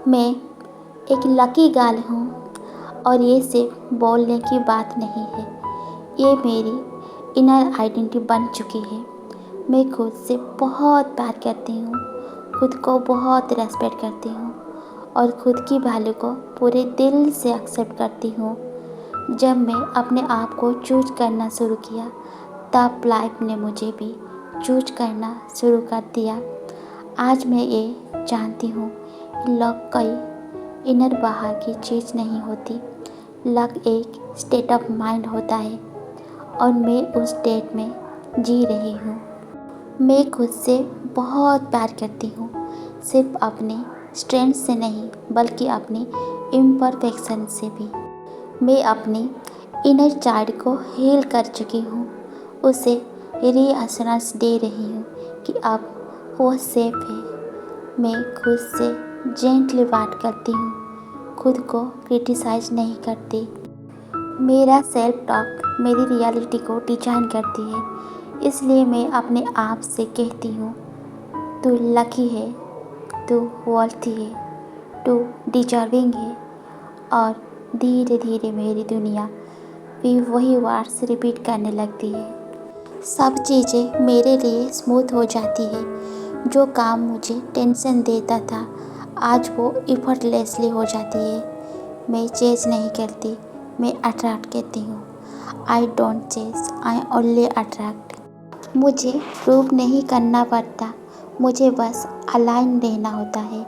मैं एक lucky girl हूँ और ये सिर्फ बोलने की बात नहीं है, ये मेरी इनर आइडेंटिटी बन चुकी है। मैं खुद से बहुत प्यार करती हूँ, खुद को बहुत रेस्पेक्ट करती हूँ और खुद की वैल्यू को पूरे दिल से एक्सेप्ट करती हूँ। जब मैं अपने आप को चूज करना शुरू किया तब लाइफ ने मुझे भी चूज करना शुरू कर दिया। आज मैं ये जानती हूँ कि लक कोई इनर बाहर की चीज़ नहीं होती, लक एक स्टेट ऑफ माइंड होता है और मैं उस स्टेट में जी रही हूँ। मैं खुद से बहुत प्यार करती हूँ, सिर्फ अपने स्ट्रेंथ से नहीं बल्कि अपनी इम्परफेक्शन से भी। मैं अपनी इनर चाइल्ड को हील कर चुकी हूँ, उसे रीअश्योरेंस दे रही हूँ कि अब वो सेफ है। मैं खुद से जेंटली बात करती हूँ, खुद को क्रिटिसाइज नहीं करती। मेरा सेल्फ टॉक मेरी रियलिटी को डिजाइन करती है, इसलिए मैं अपने आप से कहती हूँ, तू लकी है, तू वर्थी है, तू डिजर्विंग है। और धीरे धीरे मेरी दुनिया भी वही वर्ड्स रिपीट करने लगती है। सब चीज़ें मेरे लिए स्मूथ हो जाती है। जो काम मुझे टेंशन देता था आज वो इफर्टलेसली हो जाती है। मैं चेज नहीं करती, मैं अट्रैक्ट करती हूँ। I don't chase, I only attract. मुझे प्रूव नहीं करना पड़ता, मुझे बस अलाइन रहना होता है।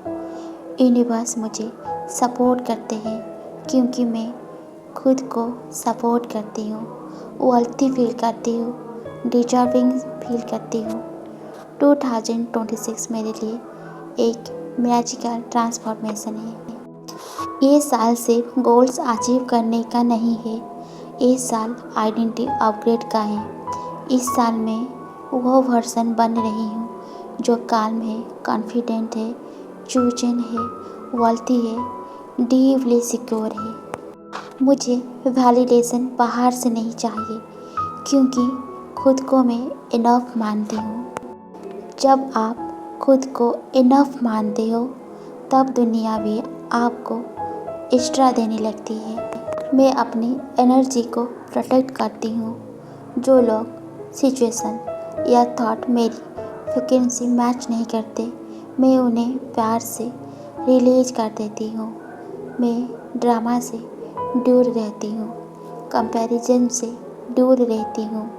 यूनिवर्स मुझे सपोर्ट करते हैं क्योंकि मैं खुद को सपोर्ट करती हूँ, वर्थी फील करती हूँ, डिजर्विंग फील करती हूँ। 2026 मेरे लिए एक मैजिकल ट्रांसफॉर्मेशन है। ये साल सिर्फ गोल्स अचीव करने का नहीं है, ये साल आइडेंटिटी अपग्रेड का है। इस साल मैं वो वर्जन बन रही हूँ जो काम है, कॉन्फिडेंट है, चूजन है, वर्थी है, डीपली सिक्योर है। मुझे वैलिडेशन बाहर से नहीं चाहिए क्योंकि खुद को मैं इनफ मानती हूँ। जब आप खुद को इनफ मानते हो तब दुनिया भी आपको एक्स्ट्रा देने लगती है। मैं अपनी एनर्जी को प्रोटेक्ट करती हूँ। जो लोग सिचुएशन या थॉट मेरी फ्रिक्वेंसी मैच नहीं करते, मैं उन्हें प्यार से रिलीज कर देती हूँ। मैं ड्रामा से दूर रहती हूँ, कंपैरिजन से दूर रहती हूँ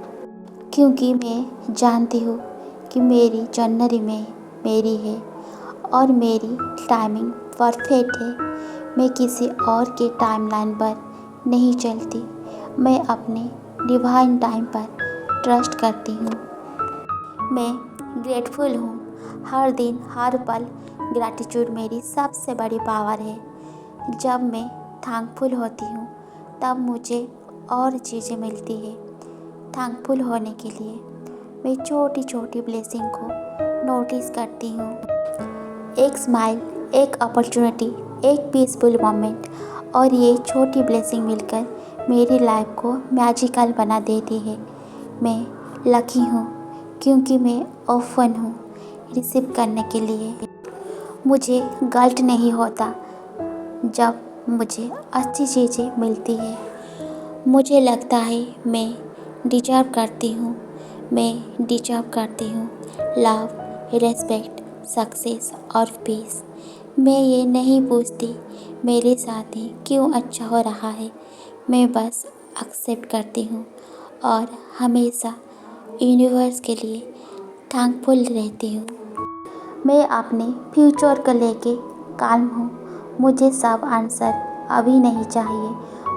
क्योंकि मैं जानती हूँ कि मेरी जर्नी में मेरी है और मेरी टाइमिंग परफेक्ट है। मैं किसी और के टाइमलाइन पर नहीं चलती, मैं अपने डिवाइन टाइम पर ट्रस्ट करती हूँ। मैं ग्रेटफुल हूँ, हर दिन हर पल ग्रैटिट्यूड मेरी सबसे बड़ी पावर है। जब मैं थैंकफुल होती हूँ तब मुझे और चीज़ें मिलती है। थैंकफुल होने के लिए मैं छोटी छोटी ब्लेसिंग को नोटिस करती हूँ। एक स्माइल, एक अपॉर्चुनिटी, एक पीसफुल मोमेंट और ये छोटी ब्लेसिंग मिलकर मेरी लाइफ को मैजिकल बना देती है। मैं लकी हूँ क्योंकि मैं ओपन हूँ रिसीव करने के लिए। मुझे गिल्ट नहीं होता जब मुझे अच्छी चीज़ें मिलती है। मुझे लगता है मैं डिजर्व करती हूँ, मैं डिजर्व करती हूँ लव, रेस्पेक्ट, सक्सेस और पीस। मैं ये नहीं पूछती मेरे साथ ही क्यों अच्छा हो रहा है, मैं बस एक्सेप्ट करती हूँ और हमेशा यूनिवर्स के लिए थैंकफुल रहती हूँ। मैं अपने फ्यूचर को लेके काल्म हूँ। मुझे सब आंसर अभी नहीं चाहिए,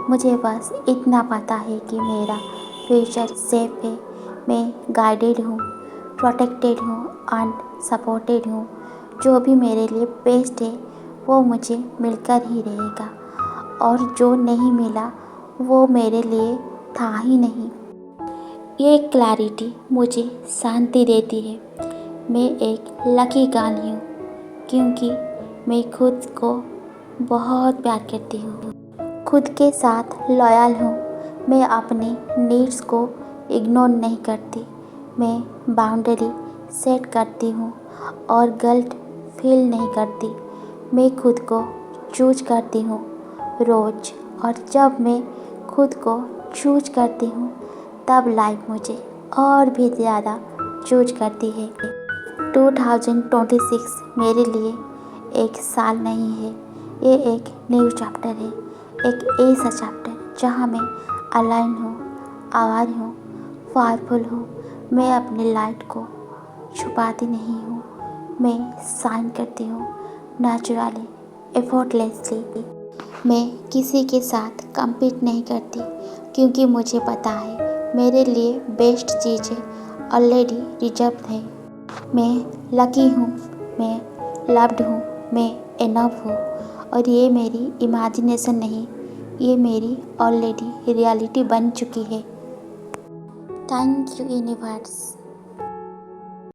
मुझे बस इतना पता है कि मेरा फ्यूचर सेफ है। मैं गाइडेड हूँ, प्रोटेक्टेड हूँ एंड सपोर्टेड हूँ। जो भी मेरे लिए बेस्ट है वो मुझे मिलकर ही रहेगा और जो नहीं मिला वो मेरे लिए था ही नहीं। ये क्लैरिटी मुझे शांति देती है। मैं एक लकी गर्ल हूँ क्योंकि मैं खुद को बहुत प्यार करती हूँ, खुद के साथ लॉयल हूँ। मैं अपनी नीड्स को इग्नोर नहीं करती, मैं बाउंड्री सेट करती हूँ और गिल्ट फील नहीं करती। मैं खुद को चूज करती हूँ रोज़, और जब मैं खुद को चूज करती हूँ तब लाइफ मुझे और भी ज़्यादा चूज करती है। 2026 मेरे लिए एक साल नहीं है, ये एक न्यू चैप्टर है। एक ऐसा चैप्टर जहाँ मैं अलाइन हूँ, आवाज़ हूँ, पावरफुल हूँ। मैं अपनी लाइट को छुपाती नहीं हूँ, मैं साइन करती हूँ नेचुरली, एफर्टलेसली। मैं किसी के साथ compete नहीं करती, क्योंकि मुझे पता है मेरे लिए बेस्ट चीज़ें ऑलरेडी रिजर्व है। मैं लकी हूँ, मैं लव्ड हूँ, मैं इनफ हूँ, और ये मेरी इमेजिनेशन नहीं, ये मेरी ऑलरेडी रियलिटी बन चुकी है। Thank you universe.